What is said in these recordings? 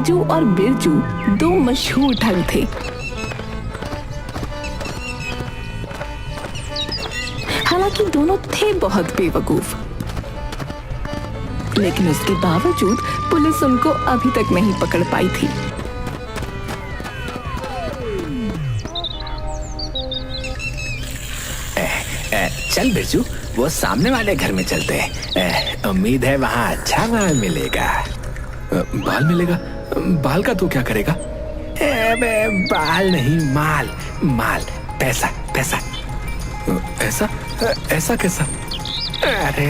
खिरजू और बिरजू दो मशहूर ठग थे। हालांकि दोनों थे बहुत बेवकूफ, लेकिन उसके बावजूद पुलिस उनको अभी तक नहीं पकड़ पाई थी। चल बिरजू, वो सामने वाले घर में चलते हैं। उम्मीद है वहाँ अच्छा माल मिलेगा। बाल मिलेगा? बाल का तू क्या करेगा? बाल नहीं, माल माल, पैसा पैसा। ऐसा ऐसा कैसा? अरे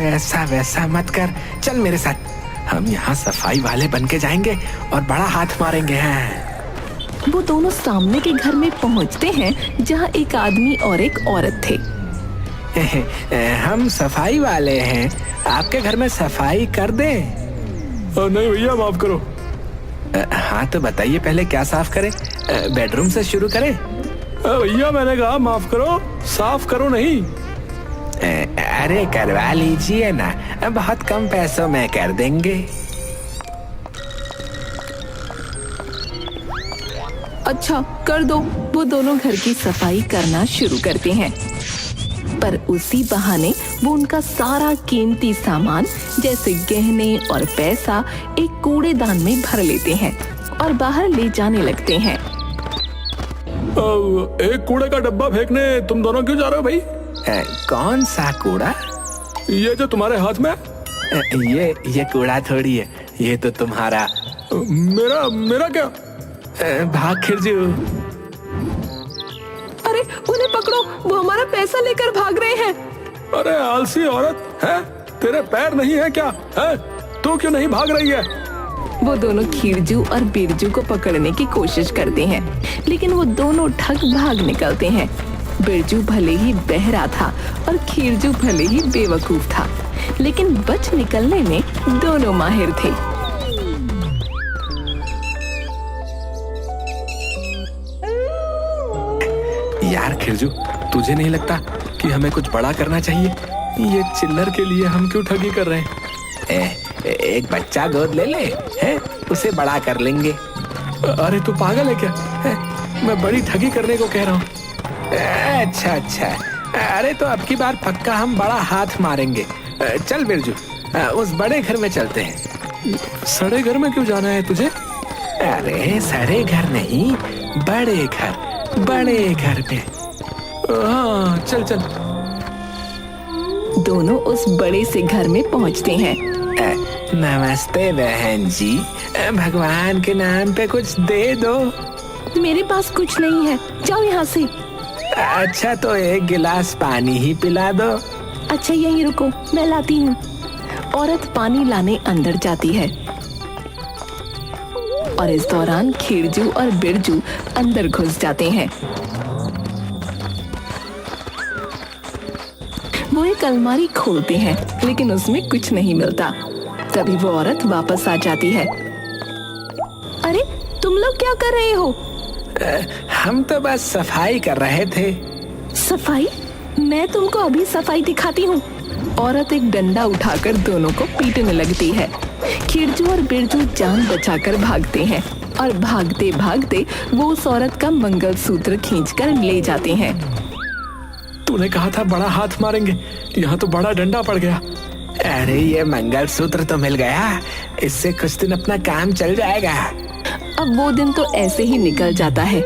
ऐसा वैसा मत कर, चल मेरे साथ। हम यहाँ सफाई वाले बन के जाएंगे और बड़ा हाथ मारेंगे। हैं वो दोनों सामने के घर में पहुँचते हैं जहाँ एक आदमी और एक औरत थे। हम सफाई वाले हैं, आपके घर में सफाई कर दें? नहीं भैया, माफ करो। हाँ तो बताइए पहले क्या साफ करें? बेडरूम से शुरू करें? भैया मैंने कहा माफ करो, साफ करो नहीं। अरे करवा लीजिए ना, बहुत कम पैसों में कर देंगे। अच्छा कर दो। वो दोनों घर की सफाई करना शुरू करते हैं, पर उसी बहाने वो उनका सारा कीमती सामान जैसे गहने और पैसा एक कूड़ेदान में भर लेते हैं और बाहर ले जाने लगते हैं। एक कूड़े का डब्बा फेंकने तुम दोनों क्यों जा रहे हो भाई? कौन सा कूड़ा? ये जो तुम्हारे हाथ में। ये कूड़ा थोड़ी है, ये तो तुम्हारा। मेरा क्या? भाग खिरजू। अरे उन्हें पकड़ो, वो हमारा पैसा लेकर भाग रहे हैं। अरे आलसी औरत है, तेरे पैर नहीं है क्या? है तू क्यों नहीं भाग रही है? वो दोनों खिरजू और बिरजू को पकड़ने की कोशिश करते हैं, लेकिन वो दोनों ठग भाग निकलते हैं। बिरजू भले ही बहरा था और खिरजू भले ही बेवकूफ था, लेकिन बच निकलने में दोनों माहिर थे। यार खिरजू, तुझे नहीं लगता कि हमें कुछ बड़ा करना चाहिए? ये चिल्लर के लिए हम क्यों ठगी कर रहे हैं? एक बच्चा गोद ले ले, है उसे बड़ा कर लेंगे। अरे तू पागल है क्या? मैं बड़ी ठगी करने को कह रहा हूँ। अच्छा, अरे तो अब की बार पक्का हम बड़ा हाथ मारेंगे। चल बिरजू, उस बड़े घर में चलते हैं। सड़े घर में क्यों जाना है तुझे? अरे सड़े घर नहीं, बड़े घर में। हाँ चल। दोनों उस बड़े से घर में पहुंचते हैं। नमस्ते बहन जी, भगवान के नाम पे कुछ दे दो। मेरे पास कुछ नहीं है, जाओ यहाँ से। अच्छा तो एक गिलास पानी ही पिला दो। अच्छा यहीं रुको, मैं लाती हूँ। औरत पानी लाने अंदर जाती है और इस दौरान खिरजू और बिरजू अंदर घुस जाते हैं। वो एक अलमारी खोलते हैं, लेकिन उसमें कुछ नहीं मिलता। तभी वो औरत वापस आ जाती है। अरे तुम लोग क्या कर रहे हो? हम तो बस सफाई कर रहे थे। सफाई? मैं तुमको अभी सफाई दिखाती हूँ। औरत एक डंडा उठाकर दोनों को पीटने लगती है। खिरजू और बिरजू जान बचाकर भागते हैं और भागते भागते वो उस औरत का मंगलसूत्र खींचकर ले जाते हैं। तूने कहा था बड़ा हाथ मारेंगे, यहाँ तो बड़ा डंडा पड़ गया। अरे ये मंगलसूत्र तो मिल गया, इससे कुछ दिन अपना काम चल जाएगा। अब वो दिन तो ऐसे ही निकल जाता है।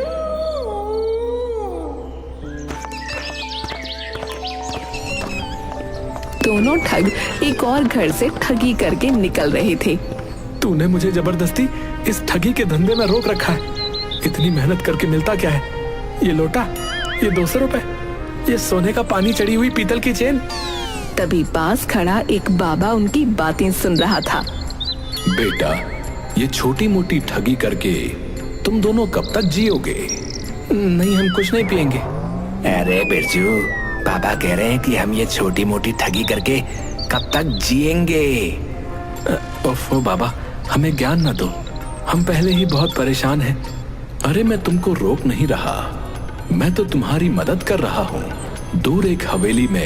दोनों ठग एक और घर से ठगी करके निकल रहे थे। तूने मुझे जबरदस्ती इस ठगी के धंधे में रोक रखा है। इतनी मेहनत करके मिलता क्या है? ये लोटा, ये 200 रुपए, ये सोने का पानी चढ़ी हुई पीतल की चेन। तभी पास खड़ा एक बाबा उनकी बातें सुन रहा था। बेटा, ये छोटी मोटी ठगी करके तुम दोनों कब तक जियोगे? नहीं, हम कुछ नहीं पिएंगे। अरे बिरजू, बाबा कह रहे हैं कि हम ये छोटी मोटी ठगी करके कब तक जिएंगे। ओफो बाबा, हमें ज्ञान न दो, हम पहले ही बहुत परेशान हैं। अरे मैं तुमको रोक नहीं रहा, मैं तो तुम्हारी मदद कर रहा हूँ। दूर एक हवेली में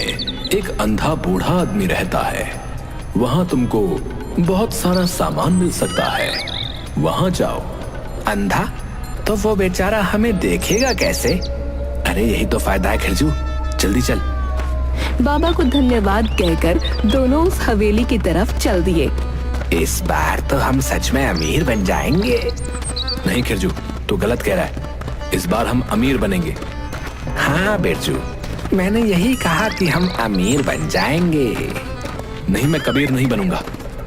एक अंधा बूढ़ा आदमी रहता है। वहां तुमको बहुत सारा सामान मिल सकता है। वहां जाओ। अंधा? तो वो बेचारा हमें देखेगा कैसे? अरे यही तो फायदा है खिरजू, जल्दी चल। बाबा को धन्यवाद कहकर दोनों उस हवेली की तरफ चल दिए। इस बार तो हम सच में अमीर बन जाएंगे। नहीं खिरजू, तू गलत कह रहा है। इस बार हम अमीर बनेंगे। हाँ बिरजू, मैंने यही कहा कि हम अमीर बन जाएंगे। नहीं, मैं कबीर नहीं बनूंगा,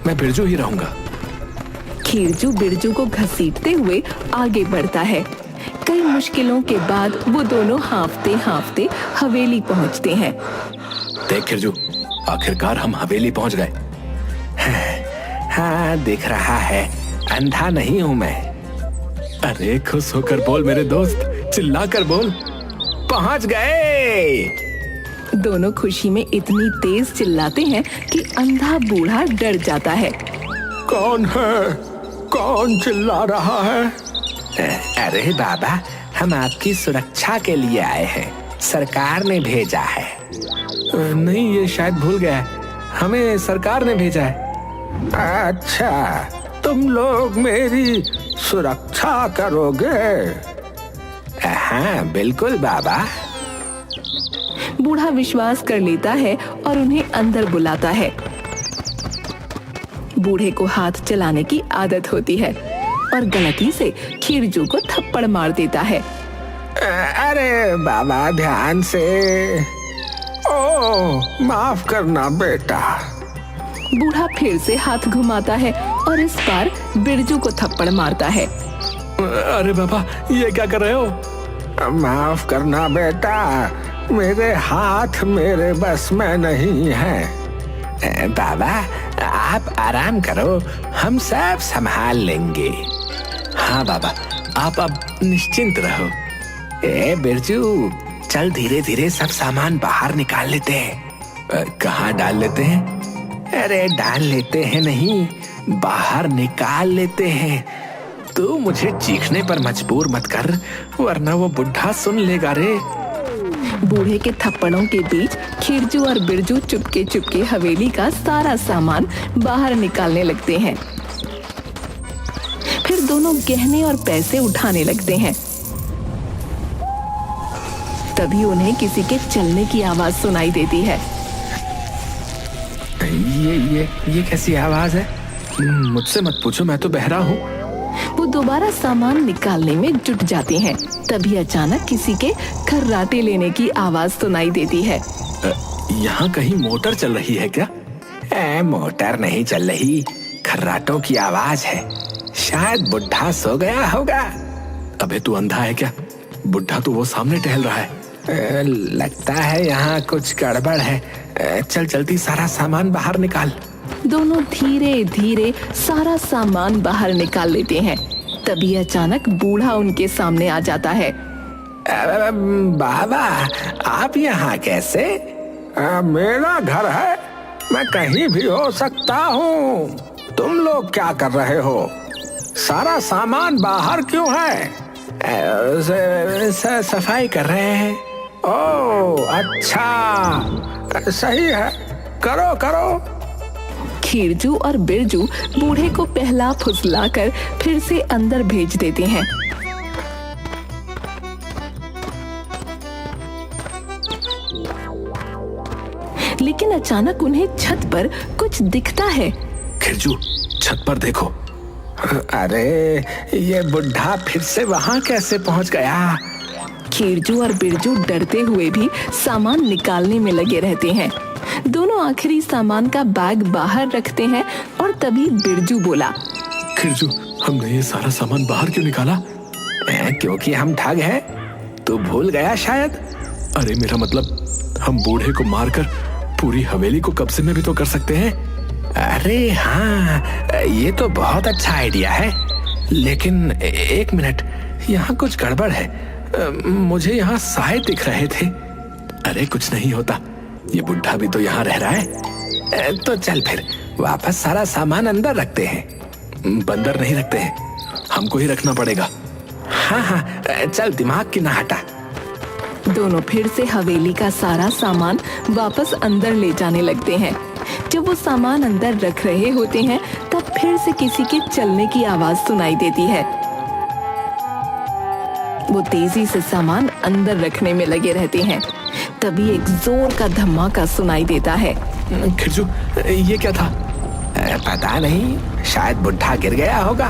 मैं बिरजू ही रहूंगा। खिरजू बिरजू को घसीटते हुए आगे बढ़ता है। कई मुश्किलों के बाद वो दोनों हांफते हांफते हवेली पहुंचते हैं। देख खिरजू, आखिरकार हम हवेली पहुंच गए। हाँ दिख रहा है, अंधा नहीं हूँ मैं। अरे खुश होकर बोल मेरे दोस्त, चिल्ला कर बोल। पहुंच गए। दोनों खुशी में इतनी तेज चिल्लाते हैं कि अंधा बूढ़ा डर जाता है। कौन है? कौन चिल्ला रहा है? अरे बाबा, हम आपकी सुरक्षा के लिए आए हैं, सरकार ने भेजा है। नहीं, ये शायद भूल गया है, हमें सरकार ने भेजा है। अच्छा, तुम लोग मेरी सुरक्षा करोगे? हाँ बिल्कुल बाबा। बूढ़ा विश्वास कर लेता है और उन्हें अंदर बुलाता है। बूढ़े को हाथ चलाने की आदत होती है और गलती से खिरजू को थप्पड़ मार देता है। अरे बाबा, ध्यान से। ओ, माफ करना बेटा। बूढ़ा फिर से हाथ घुमाता है और इस बार बिरजू को थप्पड़ मारता है। अरे बाबा, ये क्या कर रहे हो? माफ करना बेटा, मेरे हाथ मेरे बस में नहीं है। बाबा आप आराम करो, हम सब संभाल लेंगे। हाँ बाबा, आप अब निश्चिंत रहो। ए बिरजू, चल धीरे धीरे सब सामान बाहर निकाल लेते हैं। कहाँ डाल लेते हैं? अरे डाल लेते हैं नहीं, बाहर निकाल लेते हैं। तू मुझे चीखने पर मजबूर मत कर, वरना वो बुढ़ा सुन लेगा रे। बूढ़े के थप्पड़ों के बीच खिरजू और बिरजू चुपके चुपके हवेली का सारा सामान बाहर निकालने लगते हैं। फिर दोनों गहने और पैसे उठाने लगते हैं। तभी उन्हें किसी के चलने की आवाज सुनाई देती है। ये कैसी आवाज है? मुझसे मत पूछो, मैं तो बहरा हूँ। वो दोबारा सामान निकालने में जुट जाते हैं। तभी अचानक किसी के खर्राटे लेने की आवाज सुनाई देती है। यहाँ कहीं मोटर चल रही है क्या? मोटर नहीं चल रही, खर्राटों की आवाज है। शायद बुढ़ा सो गया होगा। अबे तू अंधा है क्या? बुढ़ा तो वो सामने टहल रहा है। लगता है यहाँ कुछ गड़बड़ है। चल जल्दी सारा सामान बाहर निकाल। दोनों धीरे धीरे सारा सामान बाहर निकाल लेते हैं। तभी अचानक बूढ़ा उनके सामने आ जाता है। बाबा, आप यहाँ कैसे? मेरा घर है, मैं कहीं भी हो सकता हूँ। तुम लोग क्या कर रहे हो? सारा सामान बाहर क्यों है? सफाई कर रहे हैं। ओह अच्छा, सही है, करो करो। खिरजू और बिरजू बूढ़े को पहला फुसलाकर फिर से अंदर भेज देते हैं। लेकिन अचानक उन्हें छत पर कुछ दिखता है। खिरजू, छत पर देखो। अरे ये बुढ़ा फिर से वहाँ कैसे पहुँच गया? खिरजू और बिरजू डरते हुए भी सामान निकालने में लगे रहते हैं। दोनों आखिरी सामान का बैग बाहर रखते हैं और तभी बिरजू बोला, खिरजू, हमने ये सारा सामान बाहर क्यों निकाला? क्योंकि हम ठग हैं। तू भूल गया शायद। अरे मेरा मतलब, हम बूढ़े को मारकर पूरी हवेली को कब्जे में भी तो कर सकते हैं। अरे हाँ, ये तो बहुत अच्छा आइडिया है। लेकिन एक मिनट, यहाँ कुछ गड़बड़ है। मुझे यहाँ साए दिख रहे थे। अरे कुछ नहीं होता, ये बुढ़ा भी तो यहाँ रह रहा है। तो चल फिर वापस सारा सामान अंदर रखते हैं। बंदर नहीं रखते हैं, हमको ही रखना पड़ेगा। हाँ हाँ, चल दिमाग की ना हटा। दोनों फिर से हवेली का सारा सामान वापस अंदर ले जाने लगते हैं। जब वो सामान अंदर रख रहे होते हैं तब फिर से किसी के चलने की आवाज सुनाई देती है। वो तेजी से सामान अंदर रखने में लगे रहते हैं। तभी एक जोर का धमाका सुनाई देता है। खिरजू, ये क्या था? पता नहीं, शायद बुढ़ा गिर गया होगा।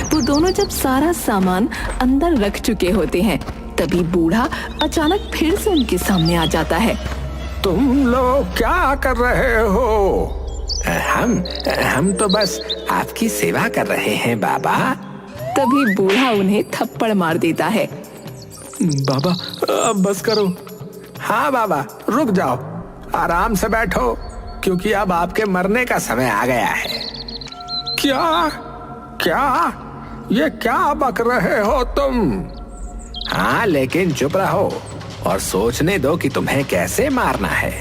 वो दोनों जब सारा सामान अंदर रख चुके होते हैं तभी बूढ़ा अचानक फिर से उनके सामने आ जाता है। तुम लोग क्या कर रहे हो? हम तो बस आपकी सेवा कर रहे हैं बाबा। तभी बूढ़ा उन्हें थप्पड़ मार देता है। बाबा, अब बस करो। हाँ बाबा, रुक जाओ, आराम से बैठो, क्योंकि अब आपके मरने का समय आ गया है। क्या क्या ये क्या बक रहे हो तुम? हाँ, लेकिन चुप रहो और सोचने दो कि तुम्हें कैसे मारना है।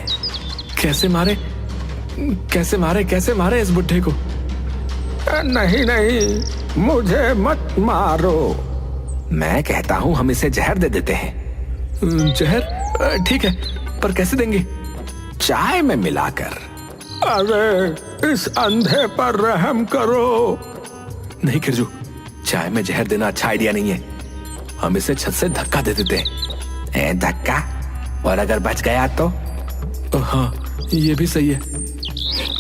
कैसे मारे? कैसे मारे इस बुढ़े को? नहीं, मुझे मत मारो। मैं कहता हूँ हम इसे जहर दे देते हैं। जहर? ठीक है, पर कैसे देंगे? चाय में मिलाकर। अरे, इस अंधे पर रहम करो। नहीं खिरजू, चाय में जहर देना अच्छा आइडिया नहीं है। हम इसे छत से धक्का दे देते हैं। धक्का? और अगर बच गया तो? हाँ, ये भी सही है।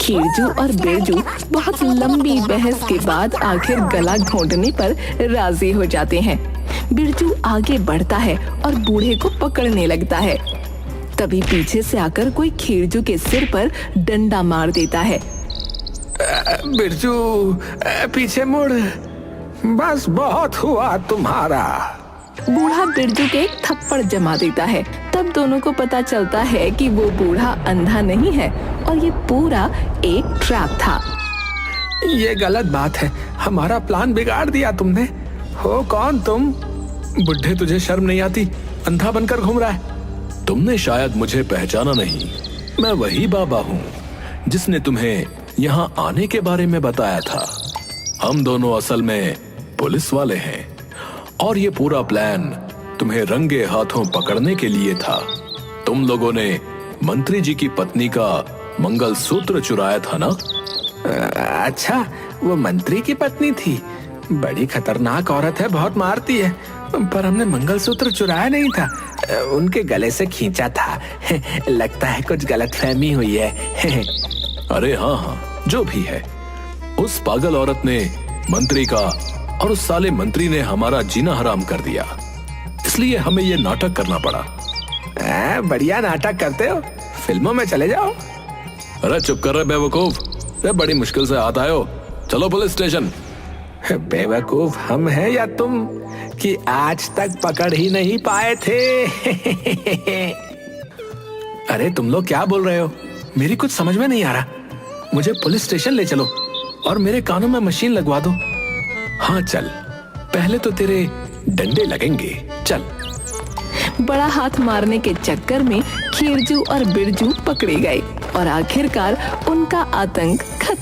खिरजू और बिरजू बहुत लंबी बहस के बाद आखिर गला घोंटने पर राजी हो जाते हैं। बिरजू आगे बढ़ता है और बूढ़े को पकड़ने लगता है। तभी पीछे से आकर कोई खिरजू के सिर पर डंडा मार देता है। बिरजू, पीछे मुड़, बस बहुत हुआ तुम्हारा। बूढ़ा बिरजू के एक थप्पड़ जमा देता है। तब दोनों को पता चलता है कि वो बूढ़ा अंधा नहीं है और ये पूरा एक ट्रैप था। ये गलत बात है, हमारा प्लान बिगाड़ दिया तुमने। हो कौन तुम? बुढ़े, तुझे शर्म नहीं आती? अंधा बनकर घूम रहा है। तुमने शायद मुझे पहचाना नहीं। मैं वही बाबा हूँ जिसने तुम्हें यहाँ आने के बारे में बताया था। हम दोनों असल में पुलिस वाले हैं और ये पूरा प्लान तुम्हें रंगे हाथों पकड़ने के लिए था। तुम लोगों ने मंत्री जी की पत्नी का मंगलसूत्र चुराया था ना? अच्छा, वो मंत्री की पत्नी थी। बड़ी खतरनाक औरत है, बहुत मारती है। पर हमने मंगलसूत्र चुराया नहीं था, उनके गले से खींचा था। लगता है कुछ गलतफहमी हुई है। अरे हाँ, जो भी है, उस पागल औरत ने मंत्री का और उस साले मंत्री ने हमारा जीना हराम कर दिया, इसलिए हमें ये नाटक करना पड़ा। बढ़िया नाटक करते हो, फिल्मों में चले जाओ। अरे चुप कर रहे बेवकूफ, बड़ी मुश्किल से हाथ आयो। चलो पुलिस स्टेशन। बेवकूफ हम हैं या तुम कि आज तक पकड़ ही नहीं पाए थे? अरे तुम लोग क्या बोल रहे हो? मेरी कुछ समझ में नहीं आ रहा। मुझे पुलिस स्टेशन ले चलो और मेरे कानों में मशीन लगवा दो। हाँ चल, पहले तो तेरे डंडे लगेंगे। चल। बड़ा हाथ मारने के चक्कर में खिरजू और बिरजू पकड़े गए और आखिरकार उनका आतंक खत्म।